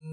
I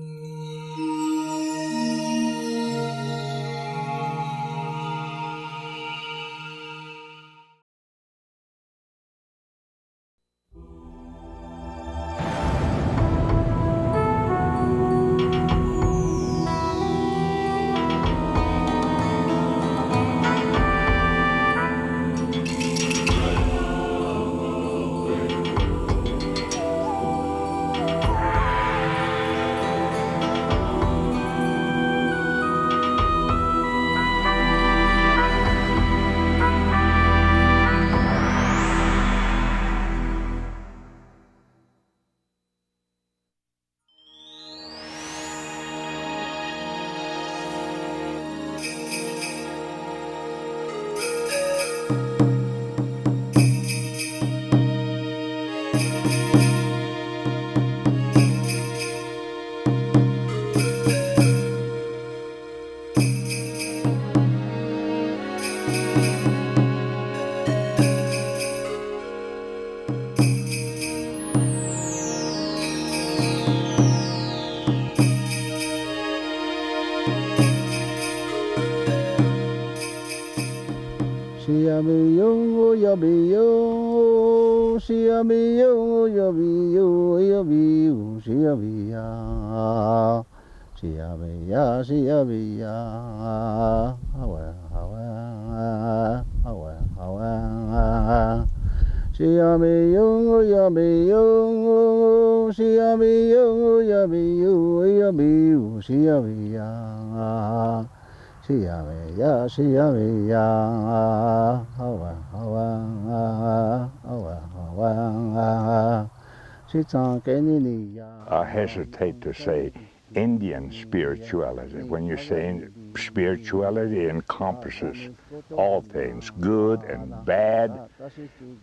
hesitate to say Indian spirituality. When you say spirituality, encompasses all things, good and bad,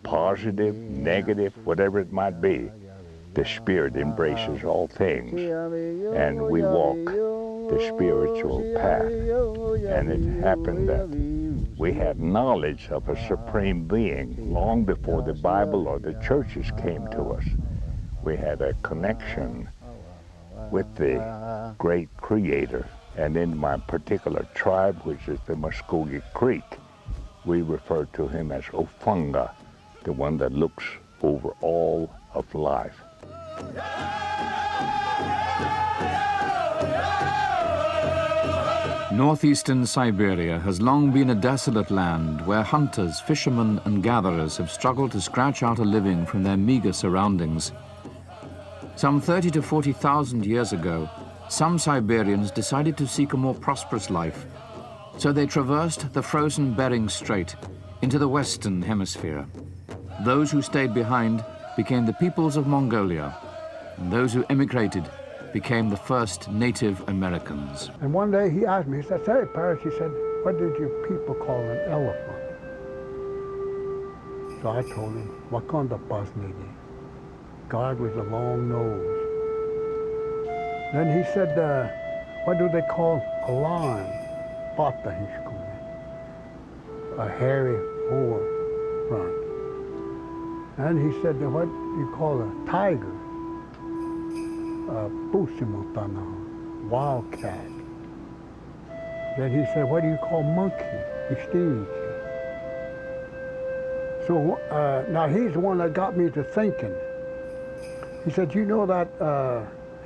positive, negative, whatever it might be. The Spirit embraces all things, and we walk the spiritual path. And it happened that we had knowledge of a supreme being long before the Bible or the churches came to us. We had a connection with the great Creator. And in my particular tribe, which is the Muskogee Creek, we refer to him as Ofunga, the one that looks over all of life. Northeastern Siberia has long been a desolate land where hunters, fishermen, and gatherers have struggled to scratch out a living from their meager surroundings. Some 30 to 40,000 years ago, some Siberians decided to seek a more prosperous life, so they traversed the frozen Bering Strait into the Western Hemisphere. Those who stayed behind became the peoples of Mongolia, and those who immigrated became the first Native Americans. And one day he asked me, he said, "Say, Paris," he said, "what did your people call an elephant?" So I told him, "Wakanda Basnigi." God with a long nose. Then he said, "What do they call a lion?" Bata, he's called it. A hairy forefront. And he said, "What do you call a tiger?" Pusimutana, wildcat. Then he said, "What do you call monkey?" He stings you. So now he's the one that got me to thinking. He said, "You know that,"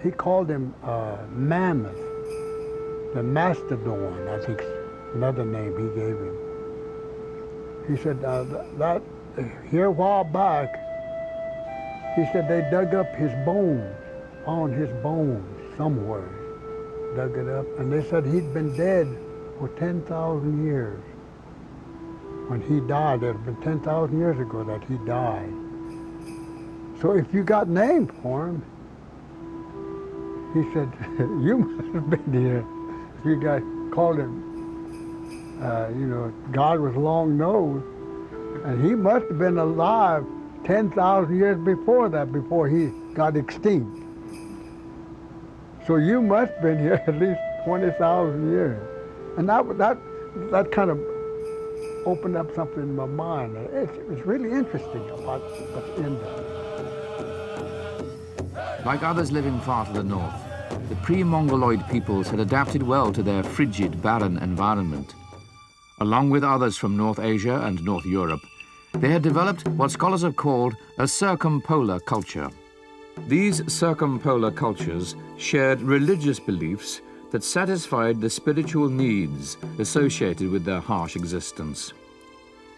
he called him mammoth, the mastodon, I think another name he gave him. He said, that here a while back, he said they dug up his bones, found his bones somewhere, dug it up, and they said he'd been dead for 10,000 years. When he died, it had been 10,000 years ago that he died. So if you got named for him, he said, you must have been here. If you guys called him, God was long-nosed, and he must have been alive 10,000 years before that, before he got extinct. So you must have been here at least 20,000 years. And that kind of opened up something in my mind. It's really interesting about what's in there. Like others living far to the north, the pre-Mongoloid peoples had adapted well to their frigid, barren environment. Along with others from North Asia and North Europe, they had developed what scholars have called a circumpolar culture. These circumpolar cultures shared religious beliefs that satisfied the spiritual needs associated with their harsh existence.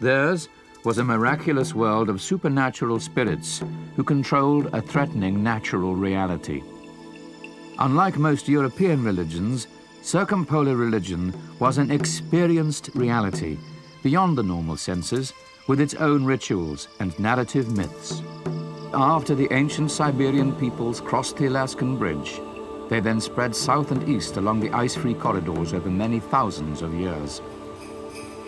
Theirs was a miraculous world of supernatural spirits who controlled a threatening natural reality. Unlike most European religions, circumpolar religion was an experienced reality beyond the normal senses, with its own rituals and narrative myths. After the ancient Siberian peoples crossed the Alaskan Bridge, they then spread south and east along the ice-free corridors over many thousands of years.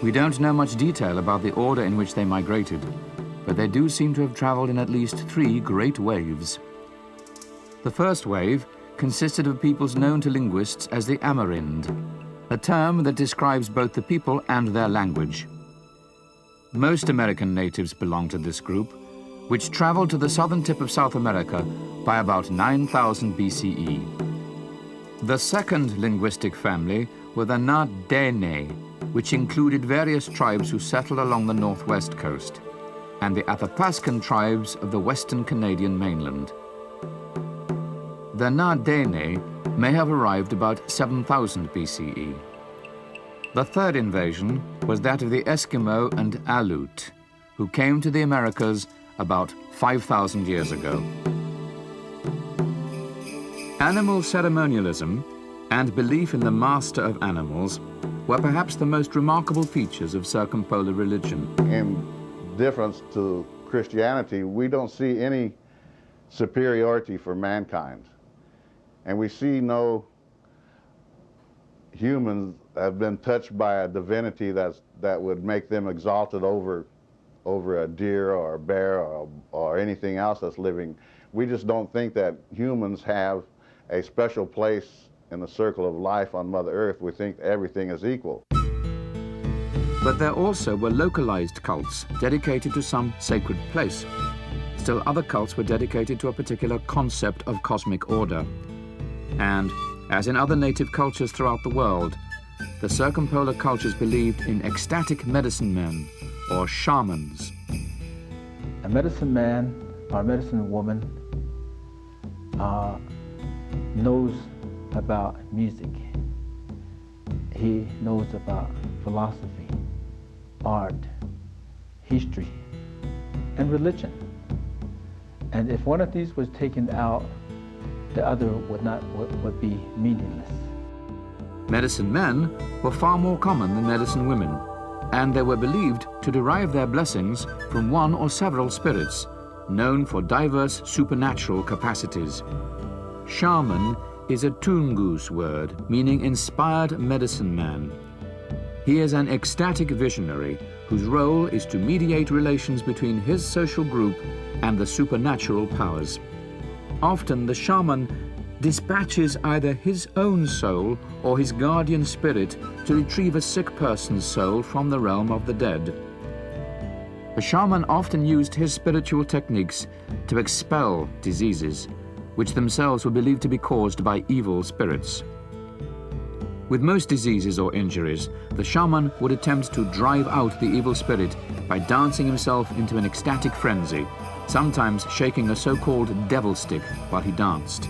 We don't know much detail about the order in which they migrated, but they do seem to have traveled in at least 3 great waves. The first wave consisted of peoples known to linguists as the Amerindians, a term that describes both the people and their language. Most American natives belong to this group, which traveled to the southern tip of South America by about 9,000 BCE. The second linguistic family were the Na-Dene, which included various tribes who settled along the northwest coast, and the Athabascan tribes of the western Canadian mainland. The Na-Dene may have arrived about 7,000 BCE. The third invasion was that of the Eskimo and Aleut, who came to the Americas about 5,000 years ago. Animal ceremonialism and belief in the master of animals were perhaps the most remarkable features of circumpolar religion. In difference to Christianity, we don't see any superiority for mankind. And we see no humans have been touched by a divinity that would make them exalted over a deer or a bear or anything else that's living. We just don't think that humans have a special place in the circle of life on Mother Earth. We think everything is equal. But there also were localized cults dedicated to some sacred place. Still other cults were dedicated to a particular concept of cosmic order. And, as in other native cultures throughout the world, the circumpolar cultures believed in ecstatic medicine men, or shamans. A medicine man or a medicine woman knows about music. He knows about philosophy, art, history, and religion. And if one of these was taken out, the other would be meaningless. Medicine men were far more common than medicine women, and they were believed to derive their blessings from one or several spirits, known for diverse supernatural capacities. Shaman is a Tungus word meaning inspired medicine man. He is an ecstatic visionary whose role is to mediate relations between his social group and the supernatural powers. Often the shaman dispatches either his own soul or his guardian spirit to retrieve a sick person's soul from the realm of the dead. The shaman often used his spiritual techniques to expel diseases, which themselves were believed to be caused by evil spirits. With most diseases or injuries, the shaman would attempt to drive out the evil spirit by dancing himself into an ecstatic frenzy, sometimes shaking a so-called devil stick while he danced.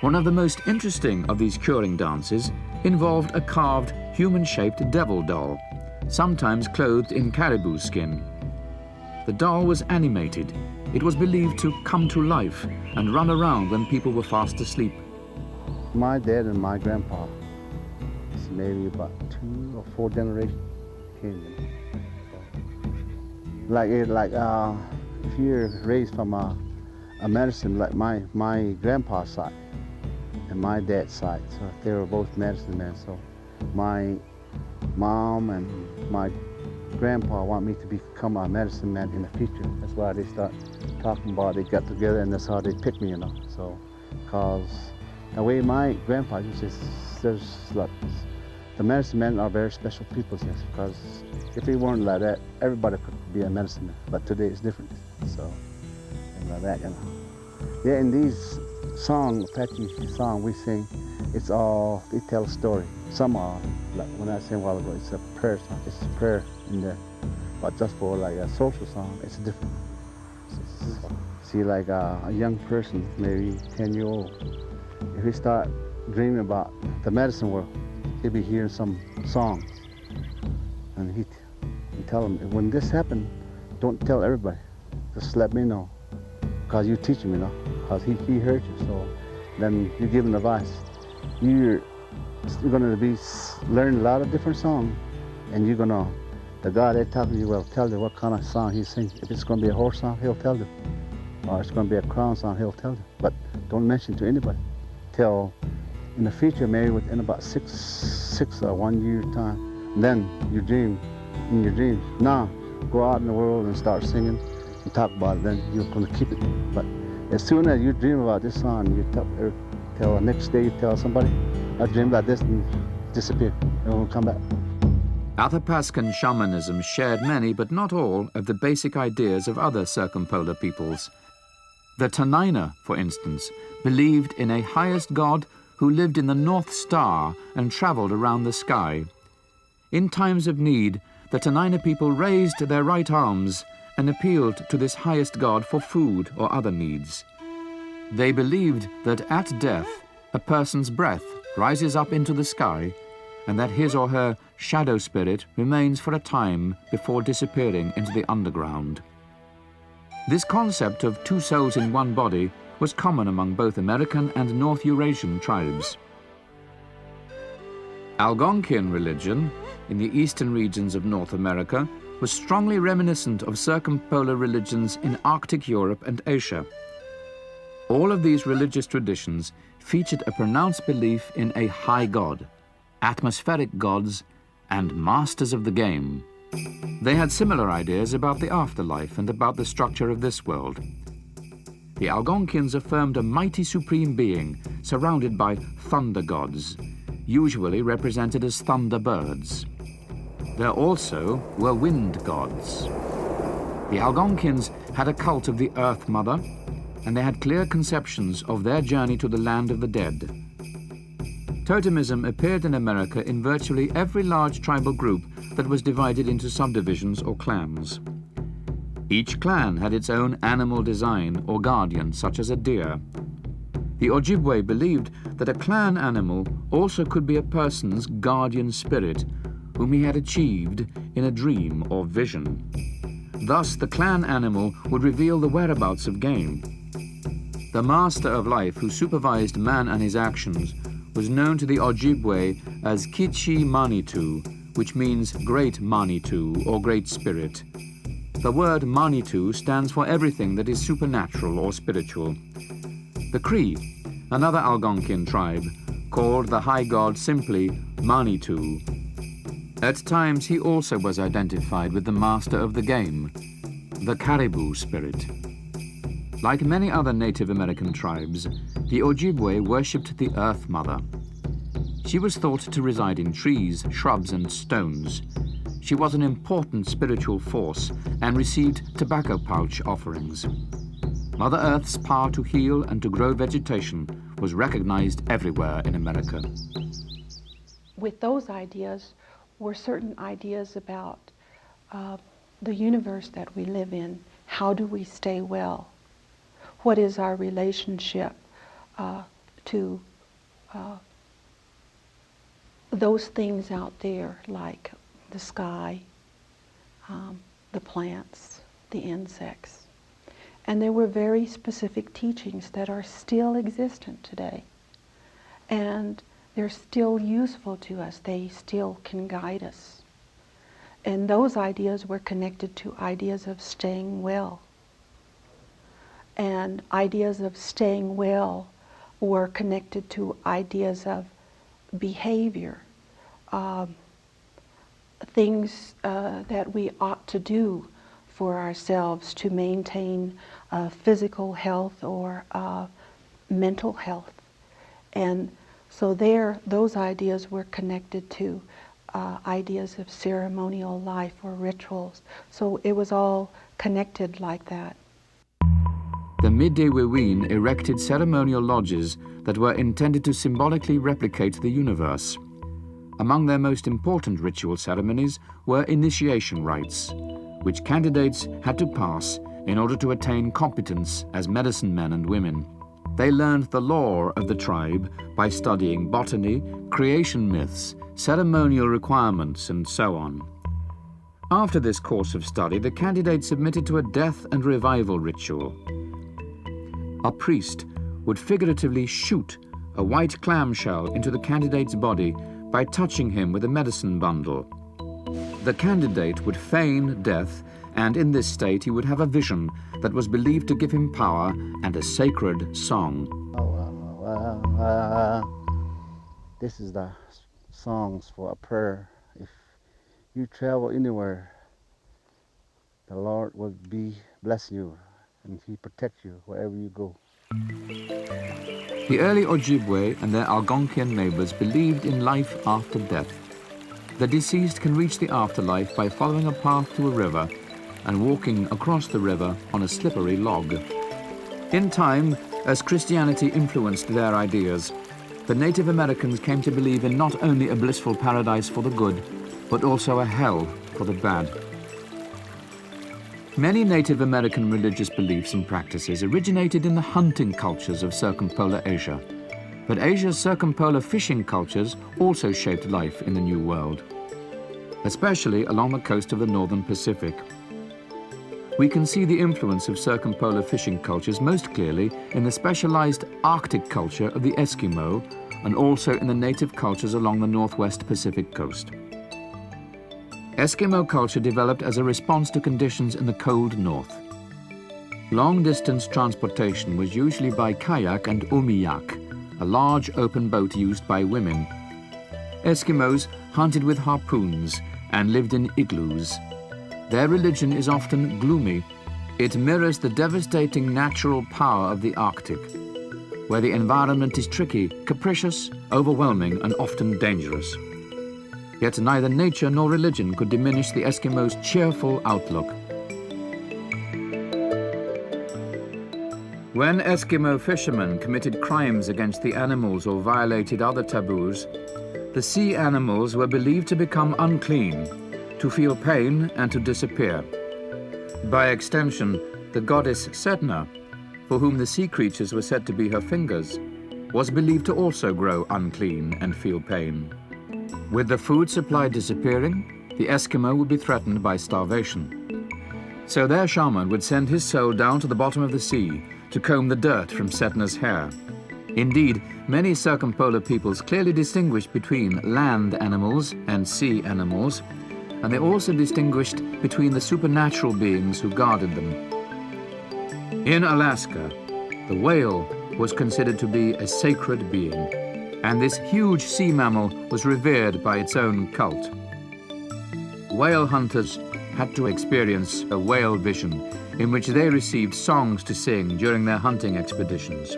One of the most interesting of these curing dances involved a carved, human-shaped devil doll, sometimes clothed in caribou skin. The doll was animated. It was believed to come to life and run around when people were fast asleep. My dad and my grandpa, it's maybe about 2 or 4 generations came in. If you're raised from a medicine, like my grandpa's side and my dad's side, so they were both medicine men. So my mom and my grandpa want me to become a medicine man in the future. That's why they start talking about, they got together and that's how they picked me, you know. So, because the way my grandpa says, there's like, the medicine men are very special people, yes, because if they weren't like that, everybody could be a medicine man. But today it's different, so, like that, you know. Yeah, in these song, Apache song we sing, it's all, they tell a story. Some are, like when I sang a while ago, it's a prayer song, it's a prayer in there. But just for like a social song, it's different. See, like a young person, maybe 10-year-old, if he start dreaming about the medicine world, he'll be hearing some songs. And he tell him, when this happened, don't tell everybody. Just let me know, because you teach me, because he heard you. So then you give him advice. You're going to be learn a lot of different songs, and you're going to, the guy that talking to you will tell you what kind of song he's singing. If it's going to be a horse song, he'll tell you. Or it's going to be a crown song, he'll tell you. But don't mention to anybody. Till in the future, maybe within about six or 1 year time, then you dream in your dreams. Now, go out in the world and start singing and talk about it, then you're going to keep it. But as soon as you dream about this song, you tell the next day you tell somebody, I dreamed about this, and disappear, and it will come back. Athabascan Shamanism shared many, but not all, of the basic ideas of other circumpolar peoples. The Tenaina, for instance, believed in a highest god who lived in the North Star and traveled around the sky. In times of need, the Tenaina people raised their right arms and appealed to this highest god for food or other needs. They believed that at death, a person's breath rises up into the sky and that his or her shadow spirit remains for a time before disappearing into the underground. This concept of two souls in one body was common among both American and North Eurasian tribes. Algonquian religion in the eastern regions of North America was strongly reminiscent of circumpolar religions in Arctic Europe and Asia. All of these religious traditions featured a pronounced belief in a high god, atmospheric gods, and masters of the game. They had similar ideas about the afterlife and about the structure of this world. The Algonquians affirmed a mighty supreme being surrounded by thunder gods, usually represented as thunder birds. There also were wind gods. The Algonquians had a cult of the Earth Mother, and they had clear conceptions of their journey to the land of the dead. Totemism appeared in America in virtually every large tribal group that was divided into subdivisions or clans. Each clan had its own animal design or guardian, such as a deer. The Ojibwe believed that a clan animal also could be a person's guardian spirit, whom he had achieved in a dream or vision. Thus, the clan animal would reveal the whereabouts of game. The master of life who supervised man and his actions was known to the Ojibwe as Kichi Manitou, which means great Manitou or great spirit. The word Manitou stands for everything that is supernatural or spiritual. The Cree, another Algonquian tribe, called the high god simply Manitou. At times he also was identified with the master of the game, the caribou spirit. Like many other Native American tribes, the Ojibwe worshipped the Earth Mother. She was thought to reside in trees, shrubs, and stones. She was an important spiritual force and received tobacco pouch offerings. Mother Earth's power to heal and to grow vegetation was recognized everywhere in America. With those ideas were certain ideas about the universe that we live in. How do we stay well? What is our relationship to those things out there, like the sky, the plants, the insects? And there were very specific teachings that are still existent today. And they're still useful to us. They still can guide us. And those ideas were connected to ideas of staying well. And ideas of staying well were connected to ideas of behavior, things that we ought to do for ourselves to maintain physical health or mental health. And so those ideas were connected to ideas of ceremonial life or rituals. So it was all connected like that. the Midewewin erected ceremonial lodges that were intended to symbolically replicate the universe. Among their most important ritual ceremonies were initiation rites, which candidates had to pass in order to attain competence as medicine men and women. They learned the lore of the tribe by studying botany, creation myths, ceremonial requirements, and so on. After this course of study, the candidate submitted to a death and revival ritual. A priest would figuratively shoot a white clamshell into the candidate's body by touching him with a medicine bundle. The candidate would feign death, and in this state he would have a vision that was believed to give him power and a sacred song. This is the songs for a prayer. If you travel anywhere, the Lord will be bless you and He protect you wherever you go. The early Ojibwe and their Algonquian neighbors believed in life after death. The deceased can reach the afterlife by following a path to a river and walking across the river on a slippery log. In time, as Christianity influenced their ideas, the Native Americans came to believe in not only a blissful paradise for the good, but also a hell for the bad. Many Native American religious beliefs and practices originated in the hunting cultures of circumpolar Asia, but Asia's circumpolar fishing cultures also shaped life in the New World, especially along the coast of the northern Pacific. We can see the influence of circumpolar fishing cultures most clearly in the specialized Arctic culture of the Eskimo and also in the native cultures along the northwest Pacific coast. Eskimo culture developed as a response to conditions in the cold north. Long-distance transportation was usually by kayak and umiyak, a large open boat used by women. Eskimos hunted with harpoons and lived in igloos. Their religion is often gloomy. It mirrors the devastating natural power of the Arctic, where the environment is tricky, capricious, overwhelming, and often dangerous. Yet neither nature nor religion could diminish the Eskimos' cheerful outlook. When Eskimo fishermen committed crimes against the animals or violated other taboos, the sea animals were believed to become unclean, to feel pain and to disappear. By extension, the goddess Sedna, for whom the sea creatures were said to be her fingers, was believed to also grow unclean and feel pain. With the food supply disappearing, the Eskimo would be threatened by starvation. So their shaman would send his soul down to the bottom of the sea to comb the dirt from Sedna's hair. Indeed, many circumpolar peoples clearly distinguished between land animals and sea animals, and they also distinguished between the supernatural beings who guarded them. In Alaska, the whale was considered to be a sacred being, and this huge sea mammal was revered by its own cult. Whale hunters had to experience a whale vision in which they received songs to sing during their hunting expeditions.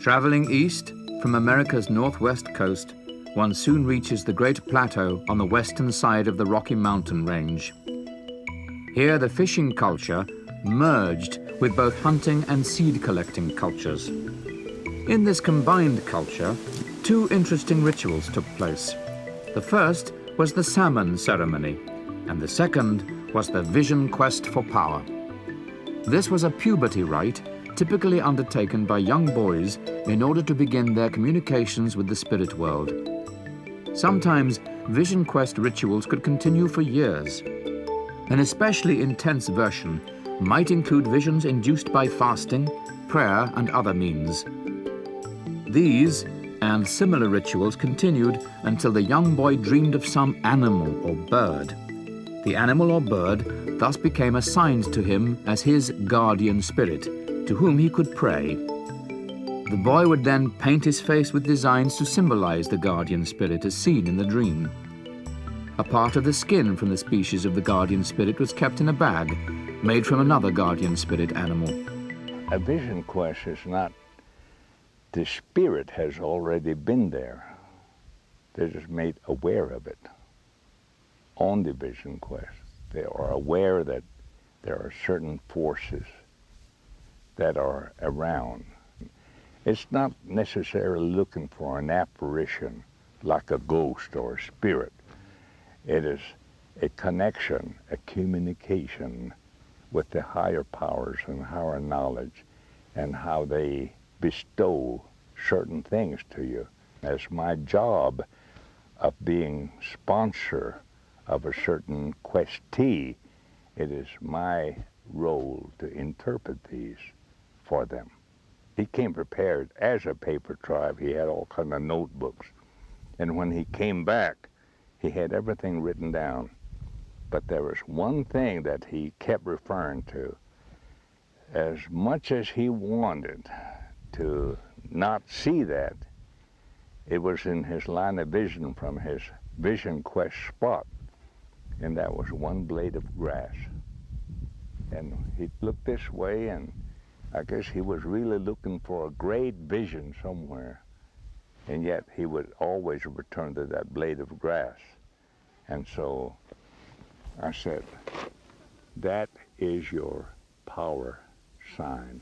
Traveling east from America's northwest coast, one soon reaches the Great Plateau on the western side of the Rocky Mountain Range. Here the fishing culture merged with both hunting and seed collecting cultures. In this combined culture, two interesting rituals took place. The first was the Shaman Ceremony, and the second was the vision quest for power. This was a puberty rite typically undertaken by young boys in order to begin their communications with the spirit world. Sometimes vision quest rituals could continue for years. An especially intense version might include visions induced by fasting, prayer, and other means. These and similar rituals continued until the young boy dreamed of some animal or bird. The animal or bird thus became assigned to him as his guardian spirit, to whom he could pray. The boy would then paint his face with designs to symbolize the guardian spirit as seen in the dream. A part of the skin from the species of the guardian spirit was kept in a bag, made from another guardian spirit animal. A vision quest is not, the spirit has already been there. They're just made aware of it. On the vision quest, they are aware that there are certain forces that are around. It's not necessarily looking for an apparition like a ghost or a spirit. It is a connection, a communication with the higher powers and higher knowledge and how they bestow certain things to you. As my job of being sponsor of a certain questee, it is my role to interpret these for them. He came prepared as a paper tribe. He had all kinds of notebooks. And when he came back, he had everything written down. But there was one thing that he kept referring to. As much as he wanted to not see that, it was in his line of vision from his vision quest spot, and that was one blade of grass. And he looked this way, and I guess he was really looking for a great vision somewhere, and yet he would always return to that blade of grass. And so I said, that is your power sign,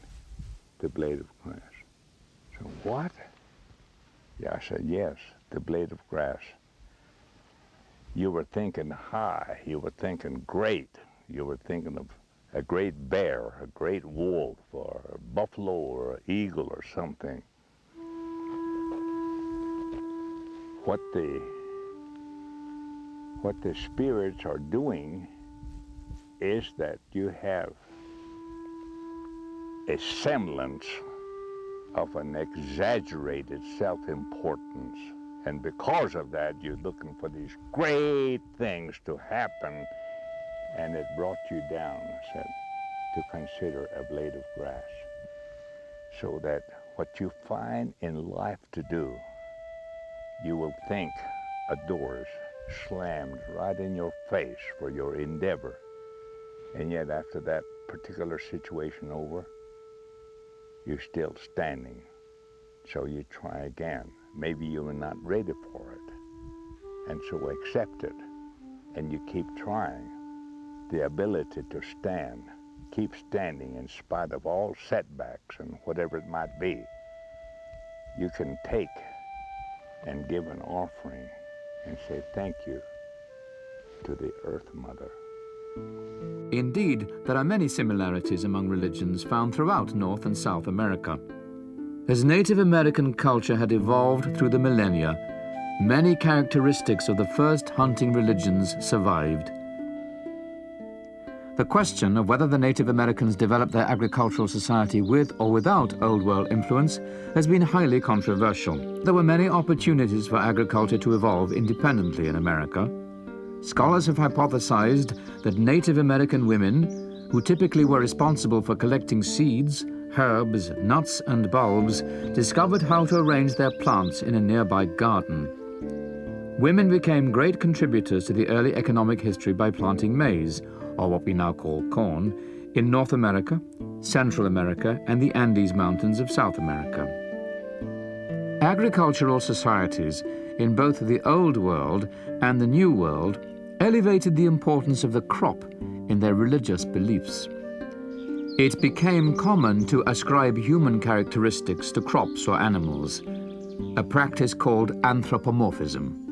the blade of grass. So what? Yeah, I said, yes, the blade of grass. You were thinking high, you were thinking great, you were thinking of a great bear, a great wolf, or a buffalo, or an eagle, or something. What the spirits are doing is that you have a semblance of an exaggerated self-importance. And because of that, you're looking for these great things to happen, and it brought you down, I said, to consider a blade of grass. So that what you find in life to do, you will think a door is slammed right in your face for your endeavor. And yet after that particular situation over, you're still standing. So you try again. Maybe you were not ready for it. And so accept it. And you keep trying. The ability to stand, keep standing in spite of all setbacks and whatever it might be. You can take and give an offering and say thank you to the Earth Mother. Indeed, there are many similarities among religions found throughout North and South America. As Native American culture had evolved through the millennia, many characteristics of the first hunting religions survived. The question of whether the Native Americans developed their agricultural society with or without Old World influence has been highly controversial. There were many opportunities for agriculture to evolve independently in America. Scholars have hypothesized that Native American women, who typically were responsible for collecting seeds, herbs, nuts, and bulbs, discovered how to arrange their plants in a nearby garden. Women became great contributors to the early economic history by planting maize, or what we now call corn, in North America, Central America, and the Andes Mountains of South America. Agricultural societies in both the Old World and the New World elevated the importance of the crop in their religious beliefs. It became common to ascribe human characteristics to crops or animals, a practice called anthropomorphism.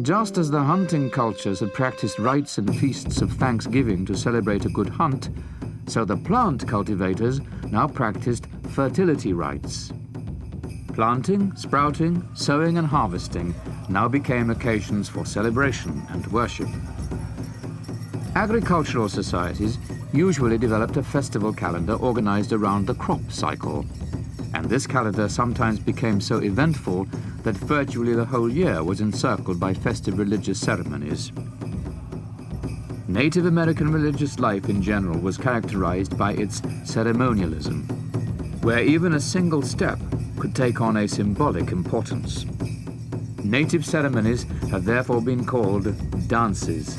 Just as the hunting cultures had practiced rites and feasts of thanksgiving to celebrate a good hunt, so the plant cultivators now practiced fertility rites. Planting, sprouting, sowing, and harvesting now became occasions for celebration and worship. Agricultural societies usually developed a festival calendar organized around the crop cycle, and this calendar sometimes became so eventful that virtually the whole year was encircled by festive religious ceremonies. Native American religious life in general was characterized by its ceremonialism, where even a single step could take on a symbolic importance. Native ceremonies have therefore been called dances.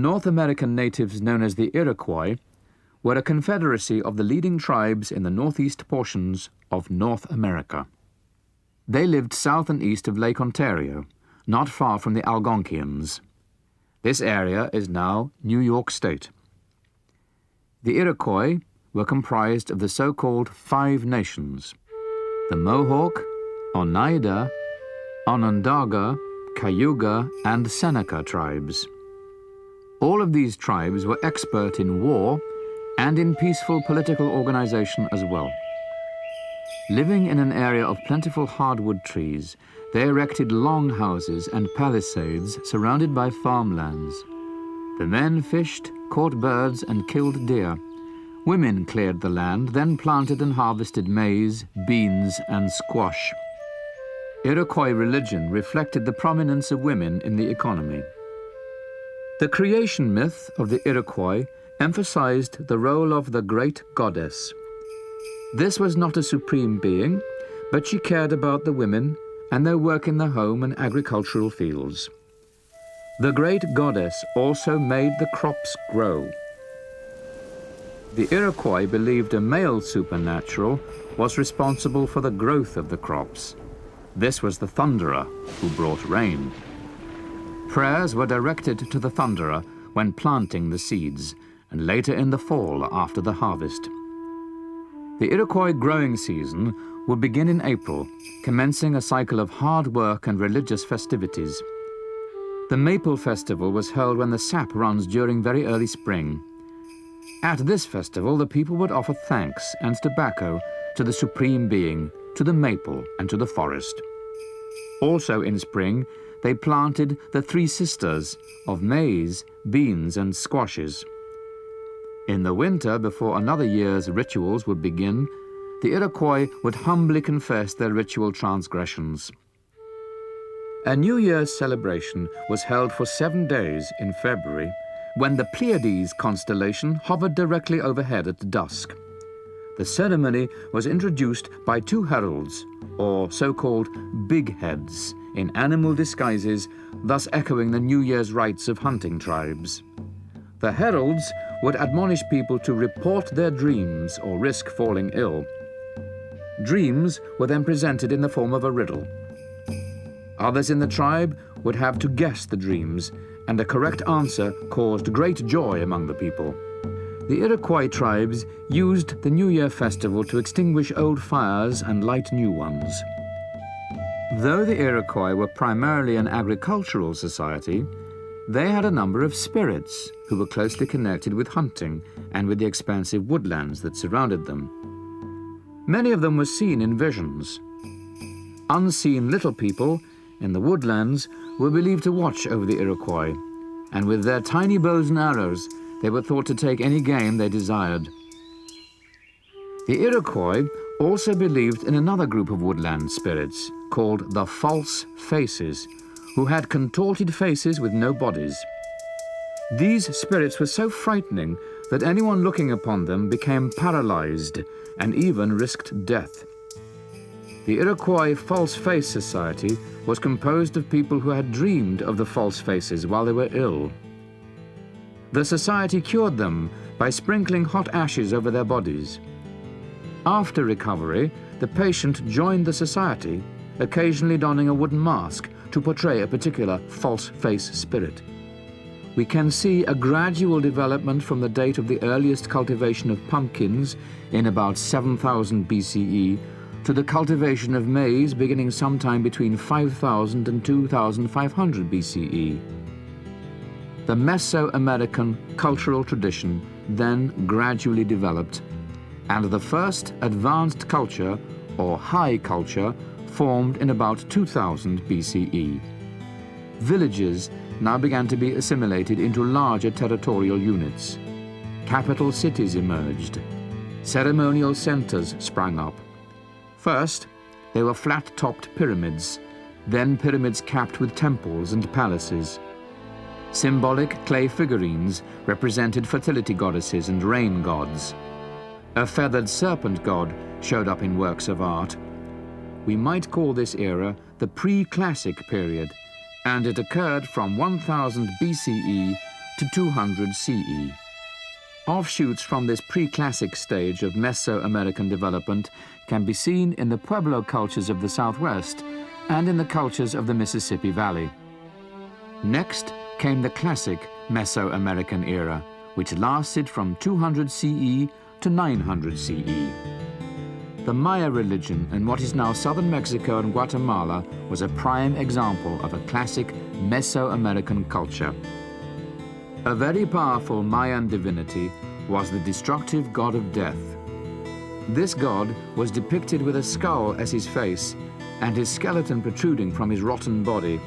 North American natives known as the Iroquois were a confederacy of the leading tribes in the northeast portions of North America. They lived south and east of Lake Ontario, not far from the Algonquians. This area is now New York State. The Iroquois were comprised of the so-called Five Nations: the Mohawk, Oneida, Onondaga, Cayuga, and Seneca tribes. All of these tribes were expert in war and in peaceful political organization as well. Living in an area of plentiful hardwood trees, they erected long houses and palisades surrounded by farmlands. The men fished, caught birds, and killed deer. Women cleared the land, then planted and harvested maize, beans, and squash. Iroquois religion reflected the prominence of women in the economy. The creation myth of the Iroquois emphasized the role of the great goddess. This was not a supreme being, but she cared about the women and their work in the home and agricultural fields. The great goddess also made the crops grow. The Iroquois believed a male supernatural was responsible for the growth of the crops. This was the thunderer who brought rain. Prayers were directed to the thunderer when planting the seeds, and later in the fall after the harvest. The Iroquois growing season would begin in April, commencing a cycle of hard work and religious festivities. The Maple Festival was held when the sap runs during very early spring. At this festival, the people would offer thanks and tobacco to the Supreme Being, to the maple, and to the forest. Also in spring, they planted the Three Sisters of maize, beans, and squashes. In the winter, before another year's rituals would begin, the Iroquois would humbly confess their ritual transgressions. A New Year's celebration was held for 7 days in February, when the Pleiades constellation hovered directly overhead at dusk. The ceremony was introduced by 2 heralds, or so-called big heads, in animal disguises, thus echoing the New Year's rites of hunting tribes. The heralds would admonish people to report their dreams or risk falling ill. Dreams were then presented in the form of a riddle. Others in the tribe would have to guess the dreams, and a correct answer caused great joy among the people. The Iroquois tribes used the New Year festival to extinguish old fires and light new ones. Though the Iroquois were primarily an agricultural society, they had a number of spirits who were closely connected with hunting and with the expansive woodlands that surrounded them. Many of them were seen in visions. Unseen little people in the woodlands were believed to watch over the Iroquois, and with their tiny bows and arrows, they were thought to take any game they desired. The Iroquois also believed in another group of woodland spirits called the False Faces, who had contorted faces with no bodies. These spirits were so frightening that anyone looking upon them became paralyzed and even risked death. The Iroquois False Face Society was composed of people who had dreamed of the false faces while they were ill. The society cured them by sprinkling hot ashes over their bodies. After recovery, the patient joined the society, occasionally donning a wooden mask to portray a particular false face spirit. We can see a gradual development from the date of the earliest cultivation of pumpkins in about 7000 BCE to the cultivation of maize beginning sometime between 5000 and 2500 BCE. The Mesoamerican cultural tradition then gradually developed, and the first advanced culture, or high culture, formed in about 2000 BCE. Villages now began to be assimilated into larger territorial units. Capital cities emerged. Ceremonial centers sprang up. First, they were flat-topped pyramids, then pyramids capped with temples and palaces. Symbolic clay figurines represented fertility goddesses and rain gods. A feathered serpent god showed up in works of art. We might call this era the pre-classic period, and it occurred from 1000 BCE to 200 CE. Offshoots from this pre-classic stage of Mesoamerican development can be seen in the Pueblo cultures of the Southwest and in the cultures of the Mississippi Valley. Next came the classic Mesoamerican era, which lasted from 200 CE to 900 CE. The Maya religion in what is now southern Mexico and Guatemala was a prime example of a classic Mesoamerican culture. A very powerful Mayan divinity was the destructive god of death. This god was depicted with a skull as his face and his skeleton protruding from his rotten body.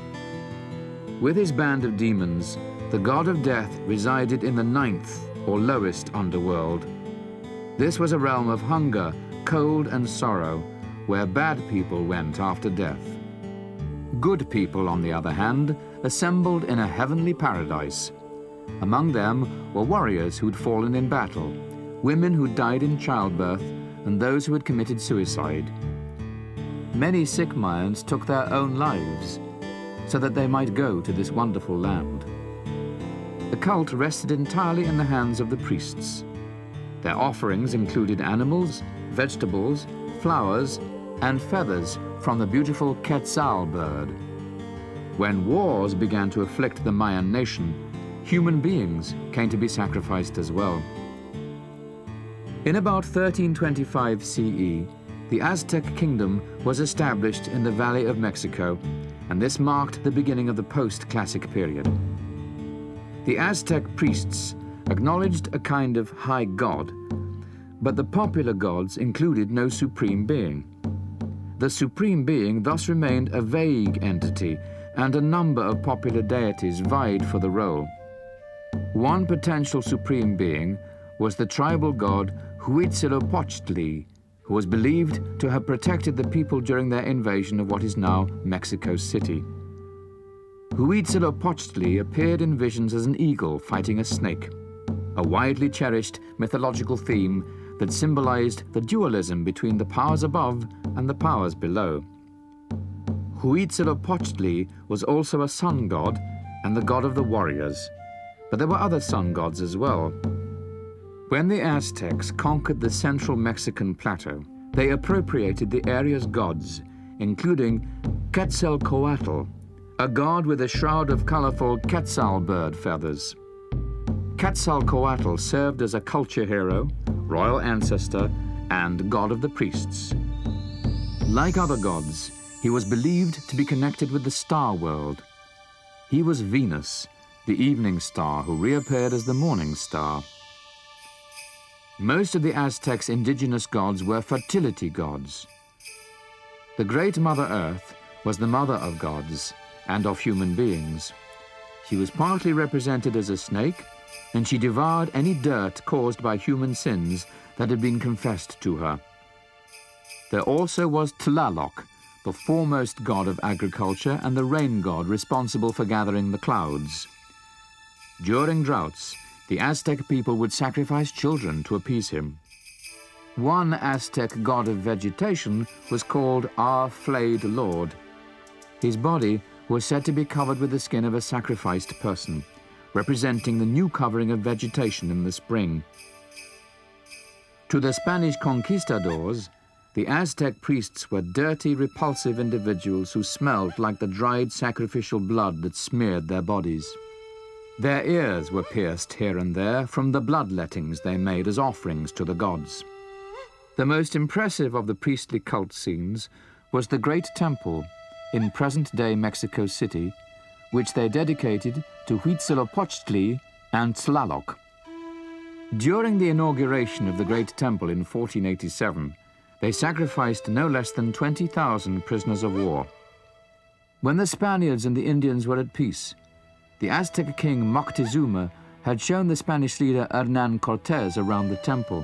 With his band of demons, the god of death resided in the 9th or lowest underworld. This was a realm of hunger, cold and sorrow, where bad people went after death. Good people, on the other hand, assembled in a heavenly paradise. Among them were warriors who'd fallen in battle, women who died in childbirth, and those who had committed suicide. Many sick Mayans took their own lives so that they might go to this wonderful land. The cult rested entirely in the hands of the priests. Their offerings included animals, vegetables, flowers, and feathers from the beautiful Quetzal bird. When wars began to afflict the Mayan nation, human beings came to be sacrificed as well. In about 1325 CE, the Aztec Kingdom was established in the Valley of Mexico, and this marked the beginning of the post-classic period. The Aztec priests acknowledged a kind of high god, but the popular gods included no supreme being. The supreme being thus remained a vague entity, and a number of popular deities vied for the role. One potential supreme being was the tribal god Huitzilopochtli, who was believed to have protected the people during their invasion of what is now Mexico City. Huitzilopochtli appeared in visions as an eagle fighting a snake, a widely cherished mythological theme that symbolized the dualism between the powers above and the powers below. Huitzilopochtli was also a sun god and the god of the warriors, but there were other sun gods as well. When the Aztecs conquered the central Mexican plateau, they appropriated the area's gods, including Quetzalcoatl, a god with a shroud of colorful Quetzal bird feathers. Quetzalcoatl served as a culture hero, royal ancestor, and god of the priests. Like other gods, he was believed to be connected with the star world. He was Venus, the evening star who reappeared as the morning star. Most of the Aztecs' indigenous gods were fertility gods. The Great Mother Earth was the mother of gods and of human beings. She was partly represented as a snake, and she devoured any dirt caused by human sins that had been confessed to her. There also was Tlaloc, the foremost god of agriculture and the rain god responsible for gathering the clouds. During droughts, the Aztec people would sacrifice children to appease him. One Aztec god of vegetation was called Our Flayed Lord. His body was said to be covered with the skin of a sacrificed person, representing the new covering of vegetation in the spring. To the Spanish conquistadors, the Aztec priests were dirty, repulsive individuals who smelled like the dried sacrificial blood that smeared their bodies. Their ears were pierced here and there from the bloodlettings they made as offerings to the gods. The most impressive of the priestly cult scenes was the Great Temple in present-day Mexico City, which they dedicated to Huitzilopochtli and Tlaloc. During the inauguration of the Great Temple in 1487, they sacrificed no less than 20,000 prisoners of war. When the Spaniards and the Indians were at peace, the Aztec king Moctezuma had shown the Spanish leader Hernan Cortés around the temple.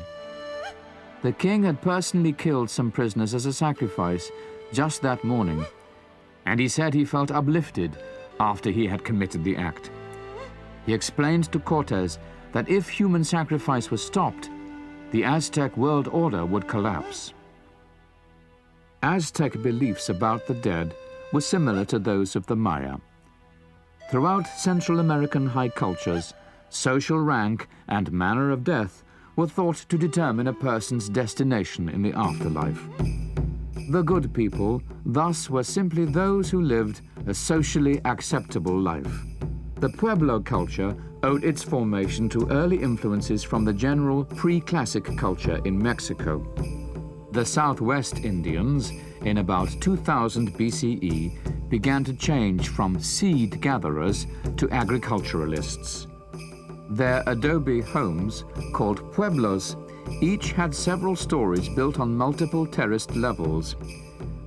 The king had personally killed some prisoners as a sacrifice just that morning, and he said he felt uplifted after he had committed the act. He explained to Cortés that if human sacrifice was stopped, the Aztec world order would collapse. Aztec beliefs about the dead were similar to those of the Maya. Throughout Central American high cultures, social rank, and manner of death were thought to determine a person's destination in the afterlife. The good people thus were simply those who lived a socially acceptable life. The Pueblo culture owed its formation to early influences from the general pre-classic culture in Mexico. The Southwest Indians, in about 2000 BCE, began to change from seed gatherers to agriculturalists. Their adobe homes, called pueblos, each had several stories built on multiple terraced levels.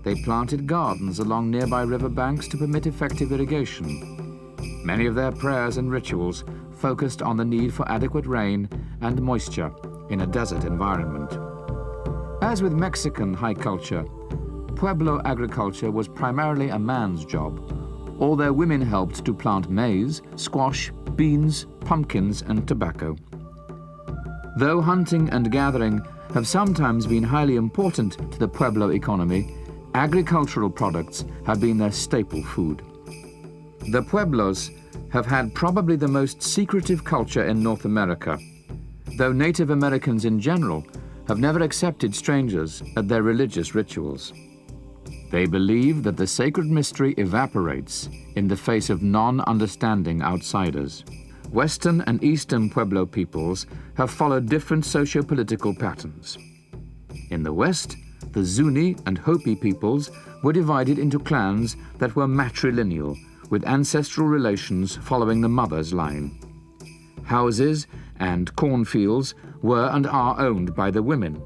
They planted gardens along nearby riverbanks to permit effective irrigation. Many of their prayers and rituals focused on the need for adequate rain and moisture in a desert environment. As with Mexican high culture, Pueblo agriculture was primarily a man's job, although women helped to plant maize, squash, beans, pumpkins, and tobacco. Though hunting and gathering have sometimes been highly important to the Pueblo economy, agricultural products have been their staple food. The Pueblos have had probably the most secretive culture in North America, though Native Americans in general have never accepted strangers at their religious rituals. They believe that the sacred mystery evaporates in the face of non-understanding outsiders. Western and Eastern Pueblo peoples have followed different socio-political patterns. In the West, the Zuni and Hopi peoples were divided into clans that were matrilineal, with ancestral relations following the mother's line. Houses and cornfields were and are owned by the women.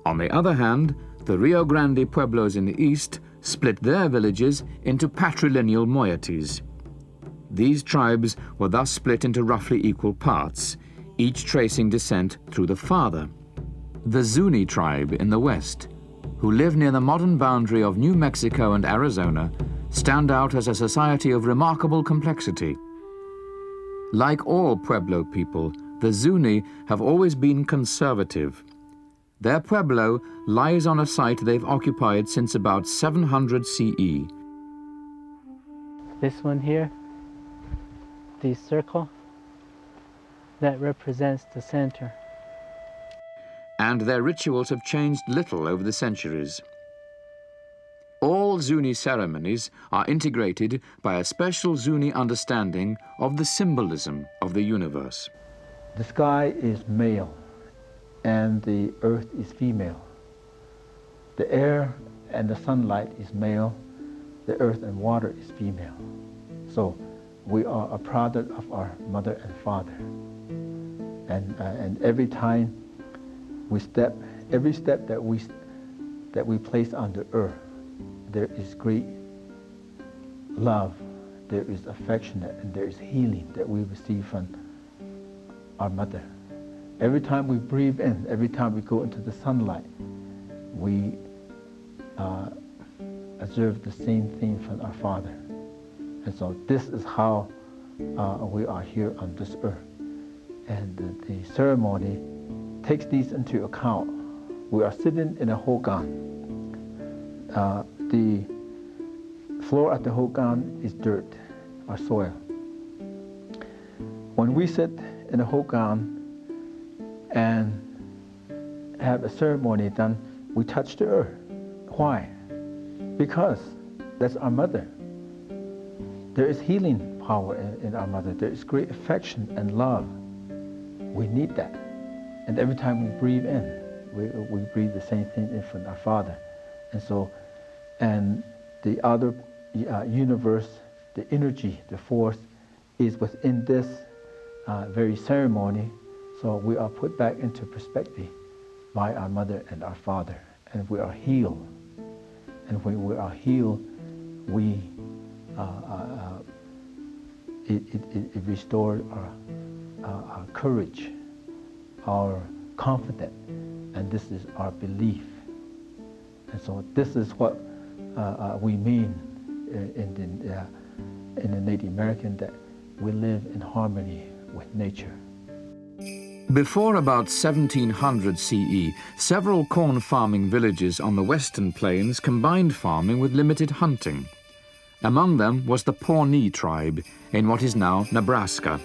On the other hand, the Rio Grande Pueblos in the east split their villages into patrilineal moieties. These tribes were thus split into roughly equal parts, each tracing descent through the father. The Zuni tribe in the west, who live near the modern boundary of New Mexico and Arizona, stand out as a society of remarkable complexity. Like all Pueblo people, the Zuni have always been conservative. Their Pueblo lies on a site they've occupied since about 700 CE. This one here, the circle, that represents the center. And their rituals have changed little over the centuries. All Zuni ceremonies are integrated by a special Zuni understanding of the symbolism of the universe. The sky is male and the earth is female. The air and the sunlight is male, the earth and water is female. So we are a product of our mother and father. And every time we step, every step that we place on the earth, there is great love, there is affection, and there is healing that we receive from our mother. Every time we breathe in, every time we go into the sunlight, we observe the same thing from our father. And so this is how we are here on this earth. And the ceremony takes these into account. We are sitting in a hogan. The floor at the hogan is dirt or soil. When we sit in a hogan and have a ceremony done, we touch the earth. Why? Because that's our mother. There is healing power in our mother. There is great affection and love. We need that. And every time we breathe in, we breathe the same thing in from our father. And so, and the other universe, the energy, the force, is within this very ceremony. So we are put back into perspective by our mother and our father, and we are healed. And when we are healed, it restored our courage, our confidence, and this is our belief. And so this is what we mean in the Native American, that we live in harmony with nature. Before about 1700 CE, several corn farming villages on the western plains combined farming with limited hunting. Among them was the Pawnee tribe in what is now Nebraska.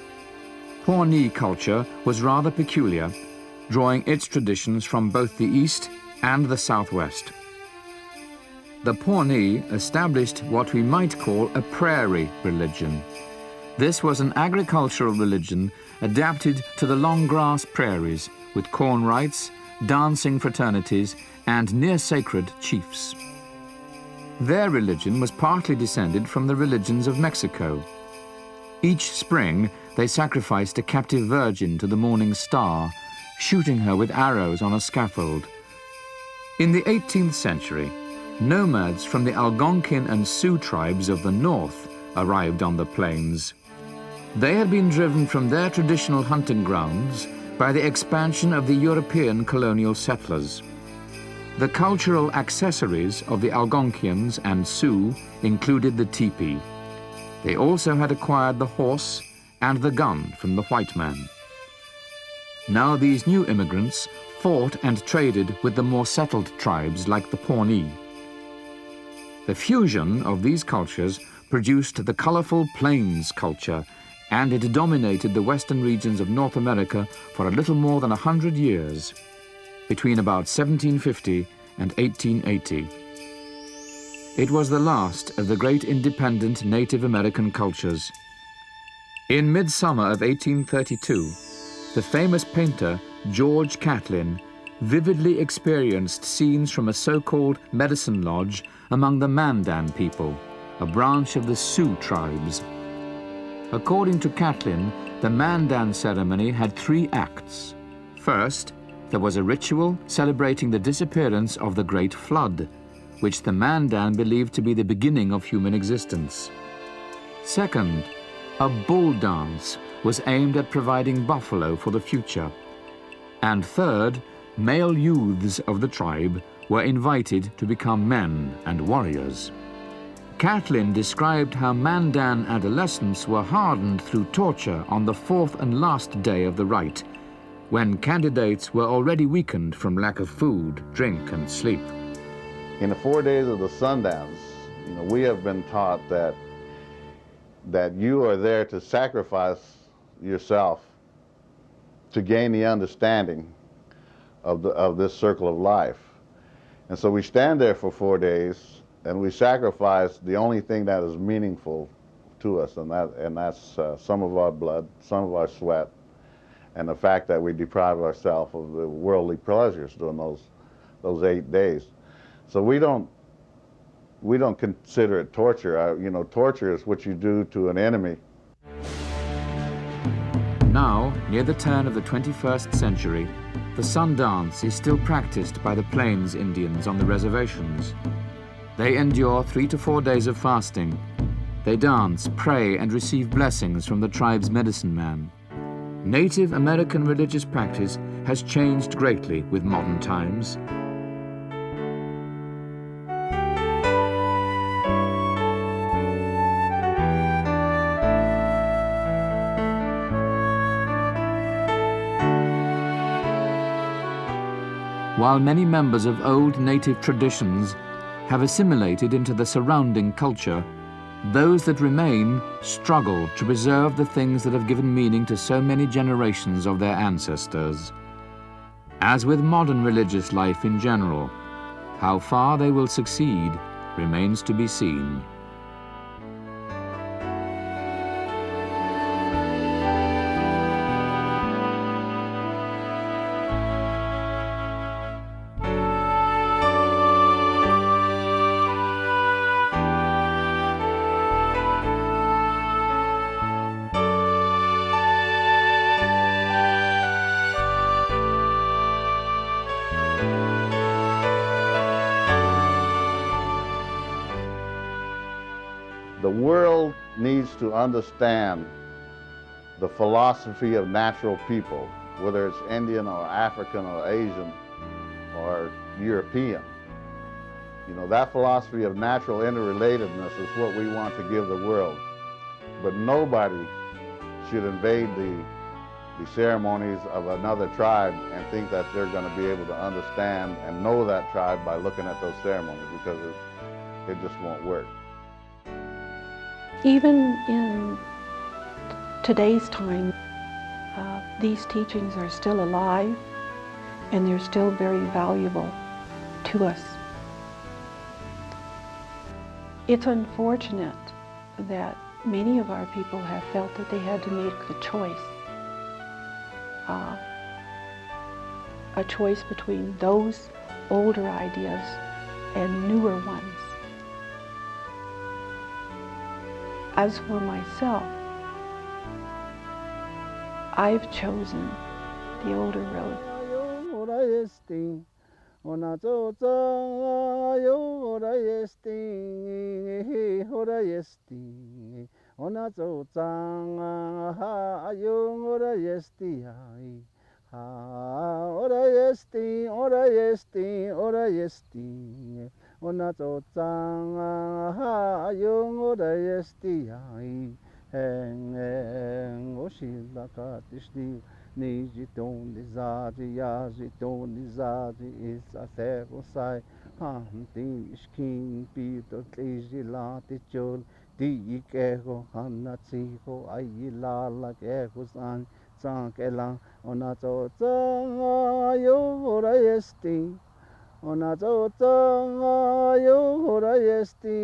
Pawnee culture was rather peculiar, drawing its traditions from both the east and the southwest. The Pawnee established what we might call a prairie religion. This was an agricultural religion adapted to the long grass prairies, with corn rites, dancing fraternities, and near-sacred chiefs. Their religion was partly descended from the religions of Mexico. Each spring, they sacrificed a captive virgin to the morning star, shooting her with arrows on a scaffold. In the 18th century, nomads from the Algonquin and Sioux tribes of the north arrived on the plains. They had been driven from their traditional hunting grounds by the expansion of the European colonial settlers. The cultural accessories of the Algonquians and Sioux included the teepee. They also had acquired the horse and the gun from the white man. Now these new immigrants fought and traded with the more settled tribes like the Pawnee. The fusion of these cultures produced the colorful plains culture, and it dominated the western regions of North America for a little more than 100 years, between about 1750 and 1880. It was the last of the great independent Native American cultures. In midsummer of 1832, the famous painter George Catlin vividly experienced scenes from a so-called medicine lodge among the Mandan people, a branch of the Sioux tribes. According to Catlin, the Mandan ceremony had 3 acts. First, there was a ritual celebrating the disappearance of the Great Flood, which the Mandan believed to be the beginning of human existence. Second, a bull dance was aimed at providing buffalo for the future. And third, male youths of the tribe were invited to become men and warriors. Catlin described how Mandan adolescents were hardened through torture on the 4th and last day of the rite, when candidates were already weakened from lack of food, drink, and sleep. In the 4 days of the sundowns, we have been taught that you are there to sacrifice yourself to gain the understanding of this circle of life. And so we stand there for 4 days and we sacrifice the only thing that is meaningful to us, and that's some of our blood, some of our sweat, and the fact that we deprive ourselves of the worldly pleasures during those 8 days. So we don't consider it torture. Torture is what you do to an enemy. Now, near the turn of the 21st century, the sun dance is still practiced by the Plains Indians on the reservations. They endure 3 to 4 days of fasting. They dance, pray, and receive blessings from the tribe's medicine man. Native American religious practice has changed greatly with modern times. While many members of old native traditions have assimilated into the surrounding culture, those that remain struggle to preserve the things that have given meaning to so many generations of their ancestors. As with modern religious life in general, how far they will succeed remains to be seen. The world needs to understand the philosophy of natural people, whether it's Indian or African or Asian or European. That philosophy of natural interrelatedness is what we want to give the world. But nobody should invade the ceremonies of another tribe and think that they're going to be able to understand and know that tribe by looking at those ceremonies, because it just won't work. Even in today's time, these teachings are still alive and they're still very valuable to us. It's unfortunate that many of our people have felt that they had to make the choice, a choice between those older ideas and newer ones. As for myself, I've chosen the older road. Nijitong dizaji yajitong dizaji isasero sai hanti iskin pito tlijilati chol di kego hanatsiho ayilala kego san sankela onato tsanga yo ora esti onato tsanga yo ora esti